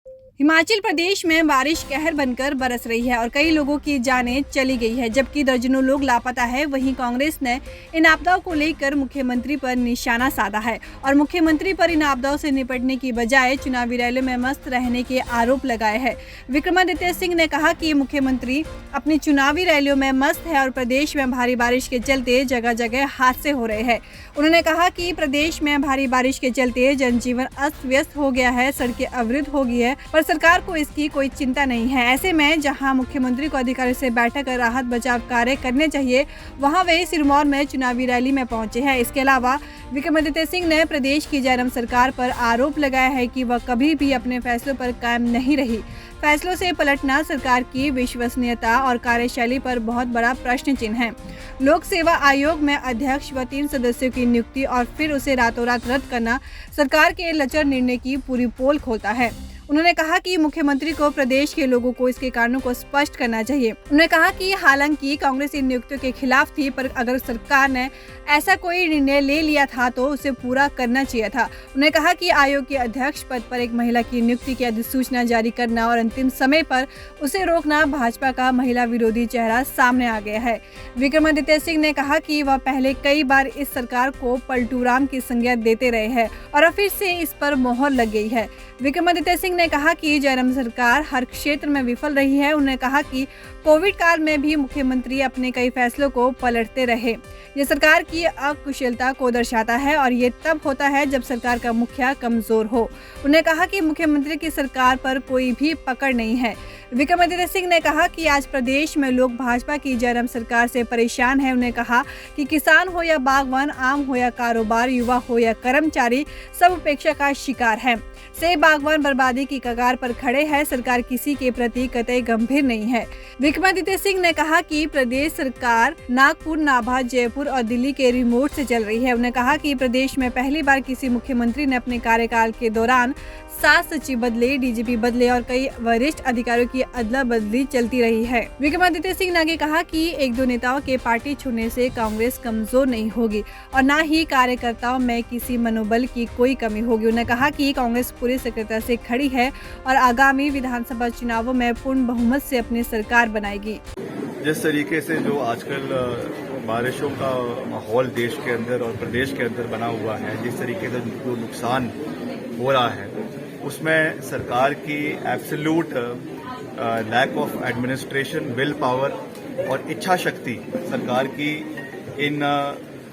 हिमाचल प्रदेश में बारिश कहर बनकर बरस रही है और कई लोगों की जानें चली गई है, जबकि दर्जनों लोग लापता है। वहीं कांग्रेस ने इन आपदाओं को लेकर मुख्यमंत्री पर निशाना साधा है और मुख्यमंत्री पर इन आपदाओं से निपटने की बजाय चुनावी रैलियों में मस्त रहने के आरोप लगाए हैं। विक्रमादित्य सिंह ने कहा कि मुख्यमंत्री अपनी चुनावी रैलियों में मस्त है और प्रदेश में भारी बारिश के चलते जगह जगह हादसे हो रहे हैं। उन्होंने कहा कि प्रदेश में भारी बारिश के चलते जनजीवन अस्त व्यस्त हो गया है, सड़कें अवरुद्ध हो गई है, पर सरकार को इसकी कोई चिंता नहीं है। ऐसे में जहां मुख्यमंत्री को अधिकारियों से बैठक कर राहत बचाव कार्य करने चाहिए, वहां वे सिरमौर में चुनावी रैली में पहुंचे हैं। इसके अलावा विक्रमादित्य सिंह ने प्रदेश की जयराम सरकार पर आरोप लगाया है कि वह कभी भी अपने फैसलों पर कायम नहीं रही। फैसलों से पलटना सरकार की विश्वसनीयता और कार्यशैली पर बहुत बड़ा प्रश्न चिन्ह है। लोक सेवा आयोग में अध्यक्ष व 3 सदस्यों की नियुक्ति और फिर उसे रातों रात रद्द करना सरकार के लचर निर्णय की पूरी पोल खोलता है। उन्होंने कहा कि मुख्यमंत्री को प्रदेश के लोगों को इसके कारणों को स्पष्ट करना चाहिए। उन्होंने कहा कि हालांकि कांग्रेस इन नियुक्तियों के खिलाफ थी, पर अगर सरकार ने ऐसा कोई निर्णय ले लिया था तो उसे पूरा करना चाहिए था। उन्होंने कहा कि आयोग के अध्यक्ष पद पर एक महिला की नियुक्ति की अधिसूचना जारी करना और अंतिम समय पर उसे रोकना भाजपा का महिला विरोधी चेहरा सामने आ गया है। विक्रमादित्य सिंह ने कहा कि वह पहले कई बार इस सरकार को पलटूराम की संज्ञा देते रहे हैं और अब फिर से इस पर मोहर लग गई है। विक्रमादित्य सिंह ने कहा कि जयराम सरकार हर क्षेत्र में विफल रही है। उन्होंने कहा कि कोविड काल में भी मुख्यमंत्री अपने कई फैसलों को पलटते रहे। ये सरकार की अकुशलता को दर्शाता है और ये तब होता है जब सरकार का मुखिया कमजोर हो। उन्होंने कहा कि मुख्यमंत्री की सरकार पर कोई भी पकड़ नहीं है। विक्रमादित्य सिंह ने कहा कि आज प्रदेश में लोग भाजपा की जयराम सरकार से परेशान हैं। उन्होंने कहा कि किसान हो या बागवान, आम हो या कारोबार, युवा हो या कर्मचारी, सब उपेक्षा का शिकार है। सेब बागवान बर्बादी की कगार पर खड़े हैं। सरकार किसी के प्रति कतई गंभीर नहीं है। विक्रमादित्य सिंह ने कहा कि प्रदेश सरकार नागपुर, नाभा, जयपुर और दिल्ली के रिमोट से चल रही है। उन्होंने कहा कि प्रदेश में पहली बार किसी मुख्यमंत्री ने अपने कार्यकाल के दौरान 7 सचिव बदले, डीजीपी बदले और कई वरिष्ठ अधिकारियों की अदला बदली चलती रही है। विक्रमादित्य सिंह ने आगे कहा कि 1-2 नेताओं के पार्टी छोड़ने से कांग्रेस कमजोर नहीं होगी और न ही कार्यकर्ताओं में किसी मनोबल की कोई कमी होगी। उन्होंने कहा कि कांग्रेस पूरी सक्रियता से खड़ी है और आगामी विधानसभा चुनावों में पूर्ण बहुमत से अपनी सरकार बनाएगी। जिस तरीके से जो आजकल बारिशों का माहौल देश के अंदर और प्रदेश के अंदर बना हुआ है, जिस तरीके से जो नुकसान हो रहा है, उसमें सरकार की absolute lack of administration, will power और इच्छा शक्ति सरकार की इन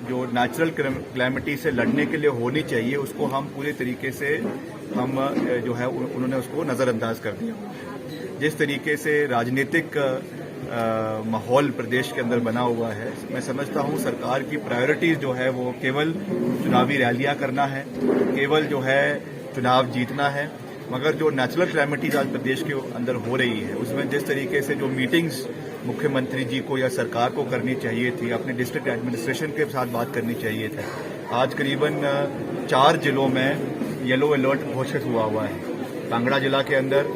जो नेचुरल क्लैमिटी से लड़ने के लिए होनी चाहिए, उसको हम पूरे तरीके से हम जो है उन्होंने उसको नज़रअंदाज कर दिया। जिस तरीके से राजनीतिक माहौल प्रदेश के अंदर बना हुआ है, मैं समझता हूं सरकार की प्रायोरिटीज जो है वो केवल चुनावी रैलियां करना है, केवल जो है चुनाव जीतना है। मगर जो नेचुरल क्लैमिटीज आज प्रदेश के अंदर हो रही है, उसमें जिस तरीके से जो मीटिंग्स मुख्यमंत्री जी को या सरकार को करनी चाहिए थी, अपने डिस्ट्रिक्ट एडमिनिस्ट्रेशन के साथ बात करनी चाहिए था। आज करीबन 4 जिलों में येलो अलर्ट घोषित हुआ है। कांगड़ा जिला के अंदर,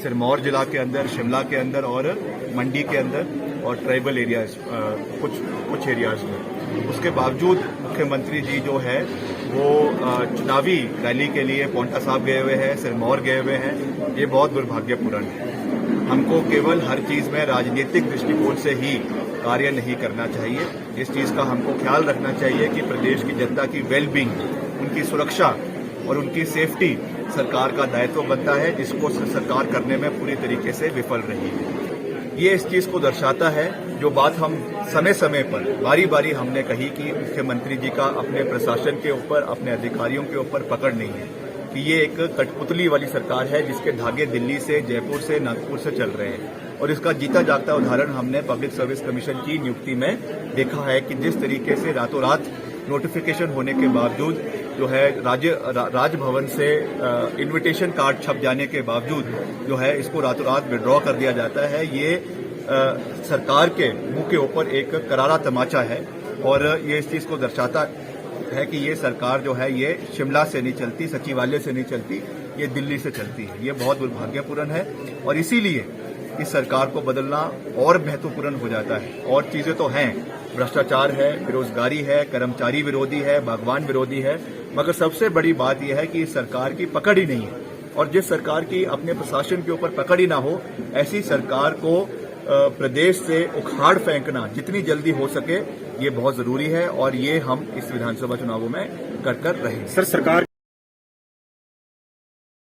सिरमौर जिला के अंदर, शिमला के अंदर और मंडी के अंदर और ट्राइबल एरियाज कुछ एरियाज में। उसके बावजूद मुख्यमंत्री जी जो है वो चुनावी रैली के लिए पौंटा साहब गए हुए हैं, सिरमौर गए हुए हैं। ये बहुत दुर्भाग्यपूर्ण है। हमको केवल हर चीज में राजनीतिक दृष्टिकोण से ही कार्य नहीं करना चाहिए। इस चीज का हमको ख्याल रखना चाहिए कि प्रदेश की जनता की वेलबींग, उनकी सुरक्षा और उनकी सेफ्टी सरकार का दायित्व बनता है, जिसको सरकार करने में पूरी तरीके से विफल रही है। ये इस चीज को दर्शाता है, जो बात हम समय समय पर बारी बारी हमने कही कि मुख्यमंत्री जी का अपने प्रशासन के ऊपर, अपने अधिकारियों के ऊपर पकड़ नहीं है, कि ये एक कठपुतली वाली सरकार है जिसके धागे दिल्ली से, जयपुर से, नागपुर से चल रहे हैं। और इसका जीता जागता उदाहरण हमने पब्लिक सर्विस कमीशन की नियुक्ति में देखा है कि जिस तरीके से रातों रात नोटिफिकेशन होने के बावजूद जो है राजभवन से इनविटेशन कार्ड छप जाने के बावजूद जो है इसको रातों रात विड्रॉ कर दिया जाता है। ये सरकार के मुंह के ऊपर एक करारा तमाचा है और ये इस चीज को दर्शाता है कि ये सरकार जो है ये शिमला से नहीं चलती, सचिवालय से नहीं चलती, ये दिल्ली से चलती है। ये बहुत दुर्भाग्यपूर्ण है और इसीलिए इस सरकार को बदलना और महत्वपूर्ण हो जाता है। और चीजें तो हैं, भ्रष्टाचार है, बेरोजगारी है, कर्मचारी विरोधी है, बागवान विरोधी है, मगर सबसे बड़ी बात यह है कि इस सरकार की पकड़ ही नहीं है और जिस सरकार की अपने प्रशासन के ऊपर पकड़ ही ना हो, ऐसी सरकार को प्रदेश से उखाड़ फेंकना जितनी जल्दी हो सके ये बहुत जरूरी है और ये हम इस विधानसभा चुनावों में कर रहेंगे। सर, सरकार